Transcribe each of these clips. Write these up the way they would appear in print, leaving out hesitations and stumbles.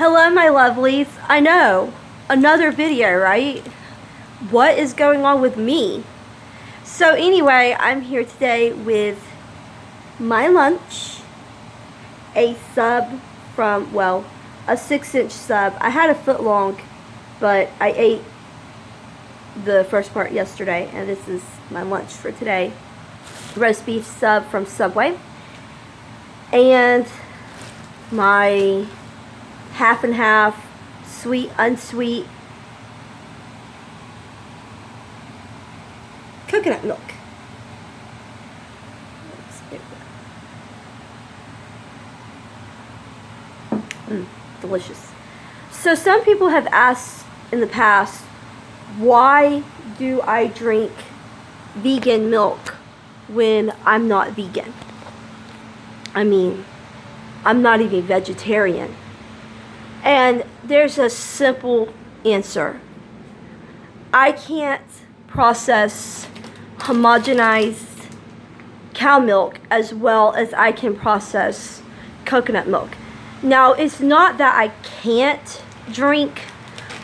Hello, my lovelies. I know, another video, right? What is going on with me? So anyway, I'm here today with my lunch, a sub from, well, a 6-inch sub. I had a foot long, but I ate the first part yesterday, and this is my lunch for today. Roast beef sub from Subway, and my half and half sweet unsweet coconut milk. Delicious. So some people have asked in the past, why do I drink vegan milk when I'm not vegan? I mean, I'm not even vegetarian. And there's a simple answer. I can't process homogenized cow milk as well as I can process coconut milk. Now, it's not that I can't drink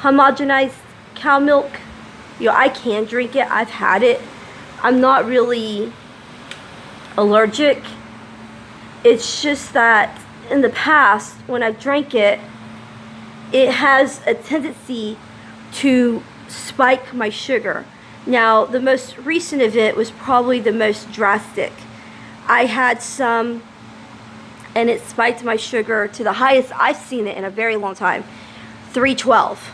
homogenized cow milk. You know, I can drink it. I've had it. I'm not really allergic. It's just that in the past, when I've drank it, it has a tendency to spike my sugar. Now, the most recent event was probably the most drastic. I had some, and it spiked my sugar to the highest I've seen it in a very long time, 312.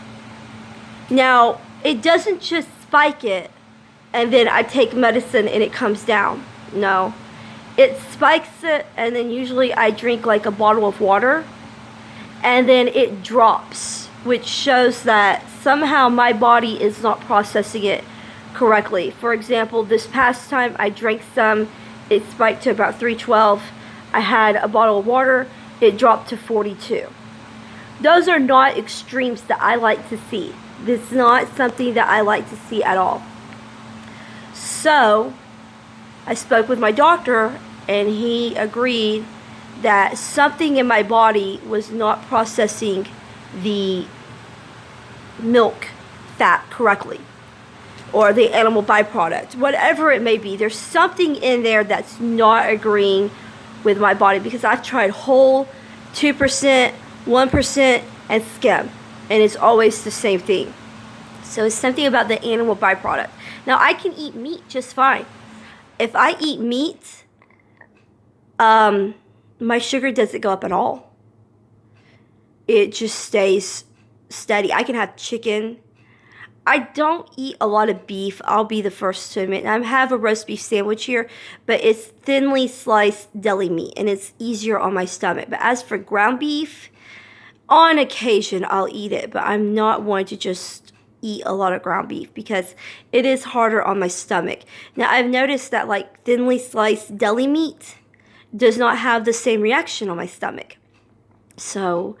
Now, it doesn't just spike it, and then I take medicine and it comes down. No. It spikes it, and then usually I drink like a bottle of water, and then it drops, which shows that somehow my body is not processing it correctly. For example, this past time I drank some, it spiked to about 312. I had a bottle of water, it dropped to 42. Those are not extremes that I like to see. This is not something that I like to see at all. So, I spoke with my doctor, and he agreed that something in my body was not processing the milk fat correctly, or the animal byproduct, whatever it may be. There's something in there that's not agreeing with my body, because I've tried whole, 2%, 1%, and skim, and it's always the same thing. So it's something about the animal byproduct. Now, I can eat meat just fine. If I eat meat, my sugar doesn't go up at all. It just stays steady. I can have chicken. I don't eat a lot of beef. I'll be the first to admit. I have a roast beef sandwich here, but it's thinly sliced deli meat, and it's easier on my stomach. But as for ground beef, on occasion I'll eat it, but I'm not one to just eat a lot of ground beef because it is harder on my stomach. Now, I've noticed that like thinly sliced deli meat does not have the same reaction on my stomach. So,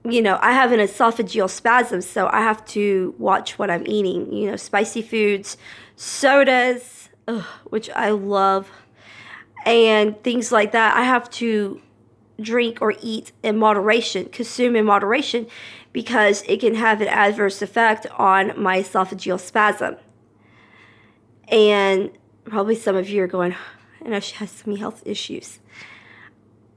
you know, I have an esophageal spasm, so I have to watch what I'm eating. You know, spicy foods, sodas, which I love, and things like that. I have to drink or eat in moderation, consume in moderation, because it can have an adverse effect on my esophageal spasm. And probably some of you are going, I know she has some health issues.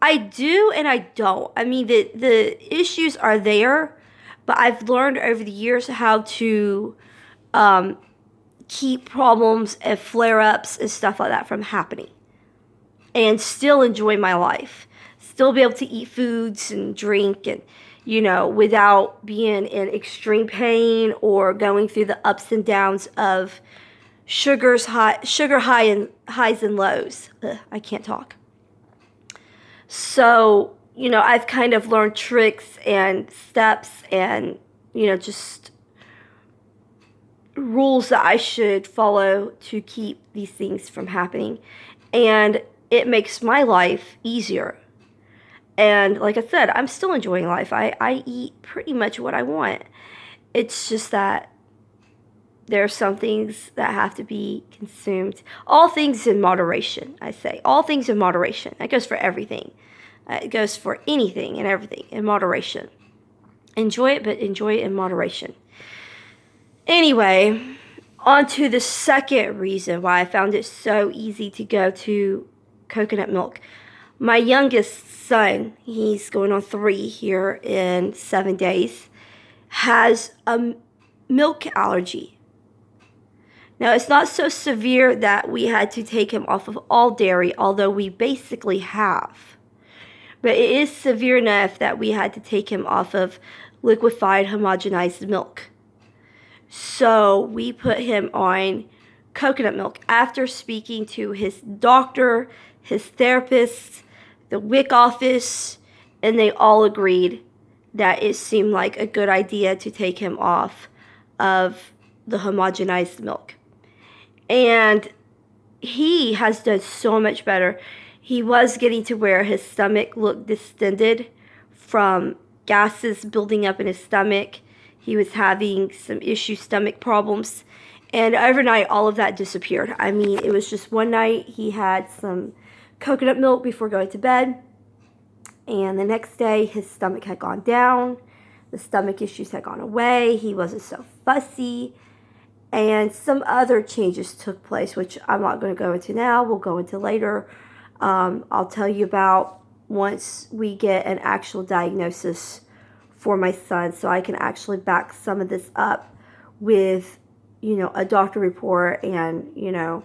I do and I don't. I mean, the issues are there, but I've learned over the years how to keep problems and flare-ups and stuff like that from happening, and still enjoy my life. Still be able to eat foods and drink, and, you know, without being in extreme pain or going through the ups and downs of sugar highs and lows. I can't talk. So, you know, I've kind of learned tricks and steps and, you know, just rules that I should follow to keep these things from happening. And it makes my life easier. And like I said, I'm still enjoying life. I eat pretty much what I want. It's just that there are some things that have to be consumed. All things in moderation, I say. All things in moderation. That goes for everything. It goes for anything and everything in moderation. Enjoy it, but enjoy it in moderation. Anyway, on to the second reason why I found it so easy to go to coconut milk. My youngest son, he's going on 3 here in 7 days, has a milk allergy. Now, it's not so severe that we had to take him off of all dairy, although we basically have. But it is severe enough that we had to take him off of liquefied homogenized milk. So we put him on coconut milk after speaking to his doctor, his therapist, the WIC office, and they all agreed that it seemed like a good idea to take him off of the homogenized milk. And he has done so much better. He was getting to where his stomach looked distended from gases building up in his stomach. He was having some stomach problems. And overnight, all of that disappeared. I mean, it was just one night he had some coconut milk before going to bed. And the next day, his stomach had gone down. The stomach issues had gone away. He wasn't so fussy. And some other changes took place, which I'm not going to go into now. We'll go into later. I'll tell you about once we get an actual diagnosis for my son, so I can actually back some of this up with, a doctor report and,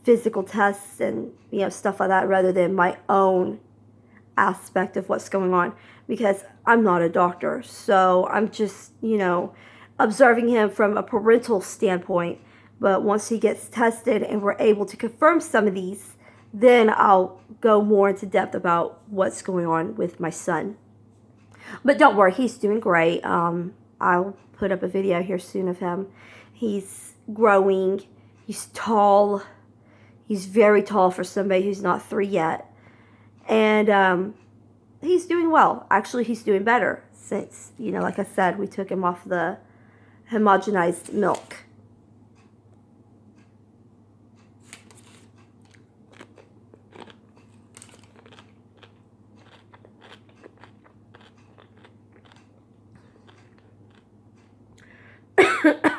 physical tests and, stuff like that, rather than my own aspect of what's going on, because I'm not a doctor. So I'm just, observing him from a parental standpoint. But once he gets tested and we're able to confirm some of these, then I'll go more into depth about what's going on with my son. But don't worry, he's doing great. I'll put up a video here soon of him. He's growing. He's tall. He's very tall for somebody who's not 3 yet. And he's doing well. Actually, he's doing better since, like I said, we took him off the homogenized milk.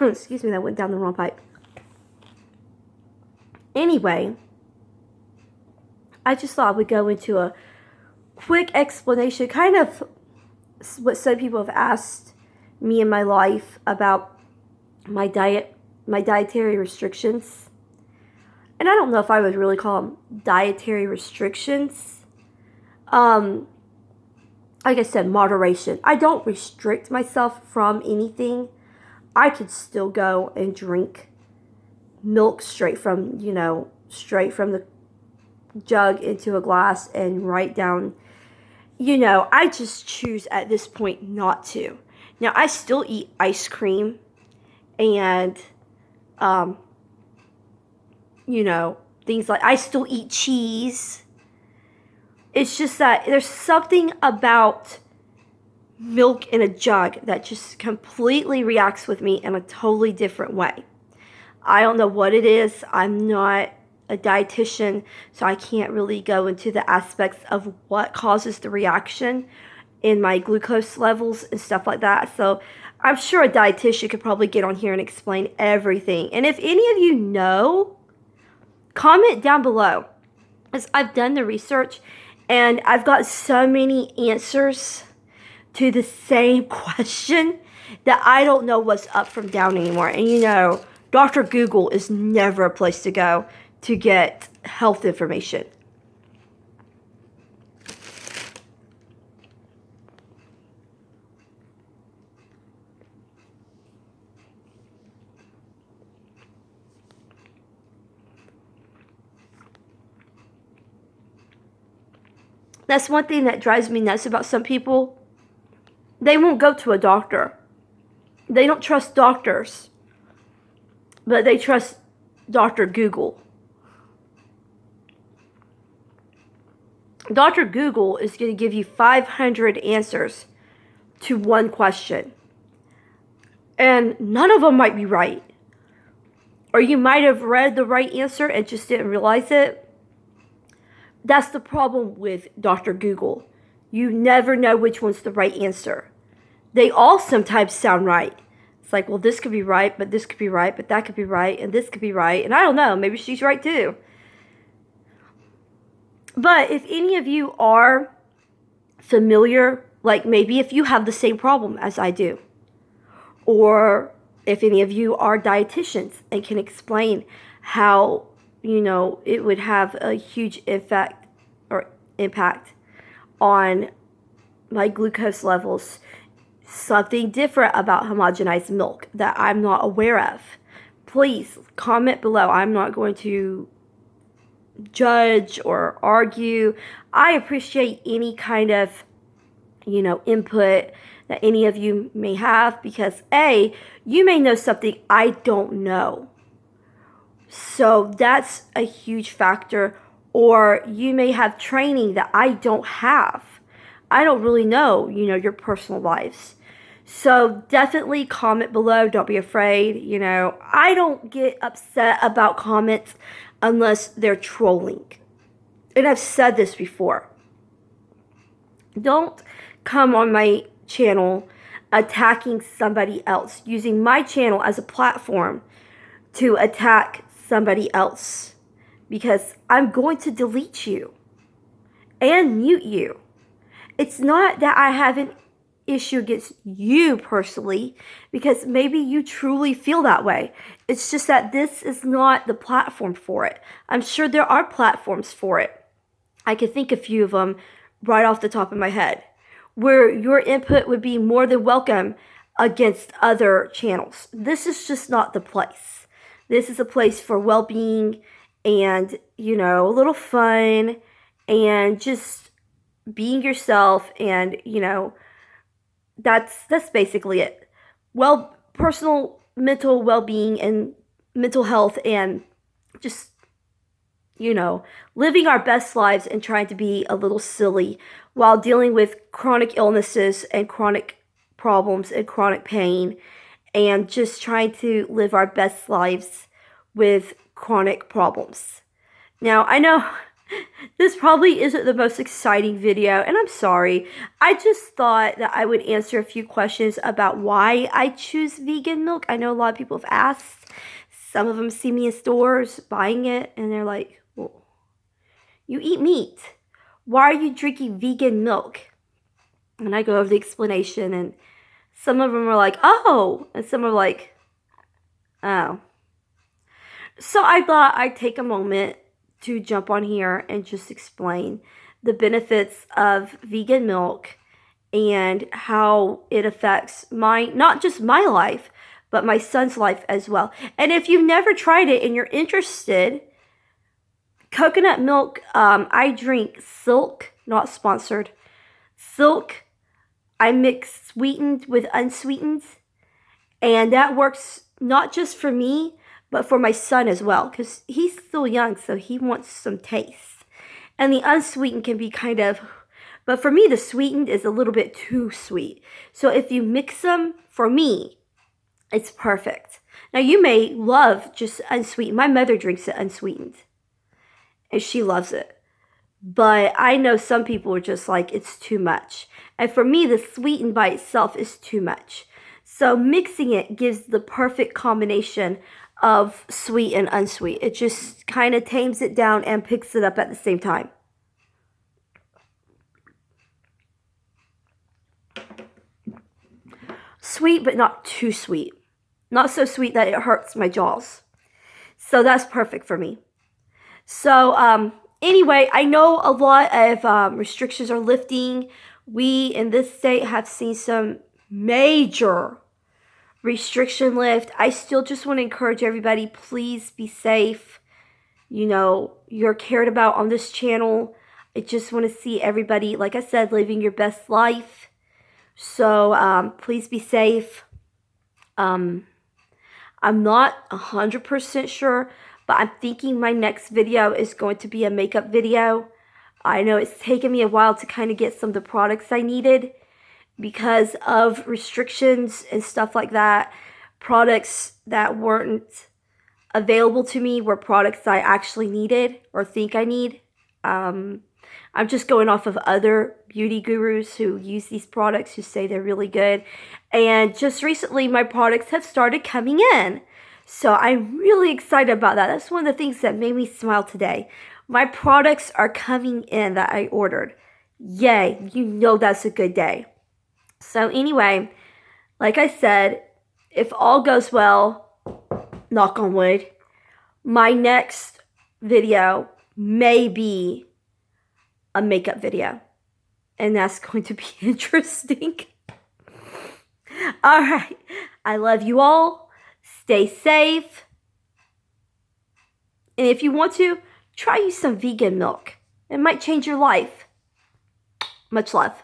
Excuse me, that went down the wrong pipe. Anyway, I just thought I would go into a quick explanation, kind of what some people have asked me in my life about my diet, my dietary restrictions. And I don't know if I would really call them dietary restrictions. Like I said, moderation. I don't restrict myself from anything. I could still go and drink milk straight from the jug into a glass and right down. I just choose at this point not to. Now, I still eat ice cream and, things like, I still eat cheese. It's just that there's something about milk in a jug that just completely reacts with me in a totally different way. I don't know what it is. I'm not a dietitian, so I can't really go into the aspects of what causes the reaction in my glucose levels and stuff like that. So I'm sure a dietitian could probably get on here and explain everything. And if any of you know, comment down below, as I've done the research and I've got so many answers to the same question that I don't know what's up from down anymore. And Dr. Google is never a place to go to get health information. That's one thing that drives me nuts about some people. They won't go to a doctor. They don't trust doctors, but they trust Dr. Google. Dr. Google is going to give you 500 answers to one question. And none of them might be right. Or you might have read the right answer and just didn't realize it. That's the problem with Dr. Google. You never know which one's the right answer. they all sometimes sound right. It's like, well, this could be right, but this could be right, but that could be right, and this could be right. And I don't know, maybe she's right too. But if any of you are familiar, like maybe if you have the same problem as I do, or if any of you are dietitians and can explain how, it would have a huge effect or impact on my glucose levels, something different about homogenized milk that I'm not aware of, please comment below. I'm not going to judge or argue. I appreciate any kind of, input that any of you may have, because you may know something I don't know. So that's a huge factor. Or you may have training that I don't have. I don't really know, your personal lives. So definitely comment below. Don't be afraid. I don't get upset about comments unless they're trolling. And I've said this before. Don't come on my channel attacking somebody else, using my channel as a platform to attack somebody else, because I'm going to delete you and mute you. It's not that I have an issue against you personally, because maybe you truly feel that way. It's just that this is not the platform for it. I'm sure there are platforms for it. I can think a few of them right off the top of my head, where your input would be more than welcome against other channels. This is just not the place. This is a place for well-being and, a little fun and just being yourself, and, that's basically it. Well, personal mental well-being and mental health, and just, living our best lives and trying to be a little silly while dealing with chronic illnesses and chronic problems and chronic pain, and just trying to live our best lives with chronic problems. Now, I know this probably isn't the most exciting video, and I'm sorry. I just thought that I would answer a few questions about why I choose vegan milk. I know a lot of people have asked. Some of them see me in stores buying it, and they're like, well, you eat meat. Why are you drinking vegan milk? And I go over the explanation, and some of them are like, oh, and some are like, oh. So I thought I'd take a moment to jump on here and just explain the benefits of vegan milk and how it affects not just my life, but my son's life as well. And if you've never tried it and you're interested, coconut milk, I drink Silk, not sponsored. Silk, I mix sweetened with unsweetened, and that works not just for me, but for my son as well, because he's still young, so he wants some taste. And the unsweetened can be kind of, but for me, the sweetened is a little bit too sweet. So if you mix them, for me, it's perfect. Now, you may love just unsweetened. My mother drinks it unsweetened, and she loves it. But I know some people are just like, it's too much. And for me, the sweetened by itself is too much. So mixing it gives the perfect combination of sweet and unsweet. It just kind of tames it down and picks it up at the same time. Sweet, but not too sweet. Not so sweet that it hurts my jaws. So that's perfect for me. So anyway, I know a lot of restrictions are lifting. We in this state have seen some major restriction lift. I still just want to encourage everybody, please be safe. You're cared about on this channel. I just want to see everybody, like I said, living your best life. So please be safe. I'm not 100% sure, but I'm thinking my next video is going to be a makeup video. I know it's taken me a while to kind of get some of the products I needed because of restrictions and stuff like that. Products that weren't available to me were products I actually needed or think I need. I'm just going off of other beauty gurus who use these products who say they're really good. And just recently, my products have started coming in. So I'm really excited about that. That's one of the things that made me smile today. My products are coming in that I ordered. Yay, you know that's a good day. So anyway, like I said, if all goes well, knock on wood, my next video may be a makeup video. And that's going to be interesting. All right. I love you all. Stay safe. And if you want to, try use some vegan milk. It might change your life. Much love.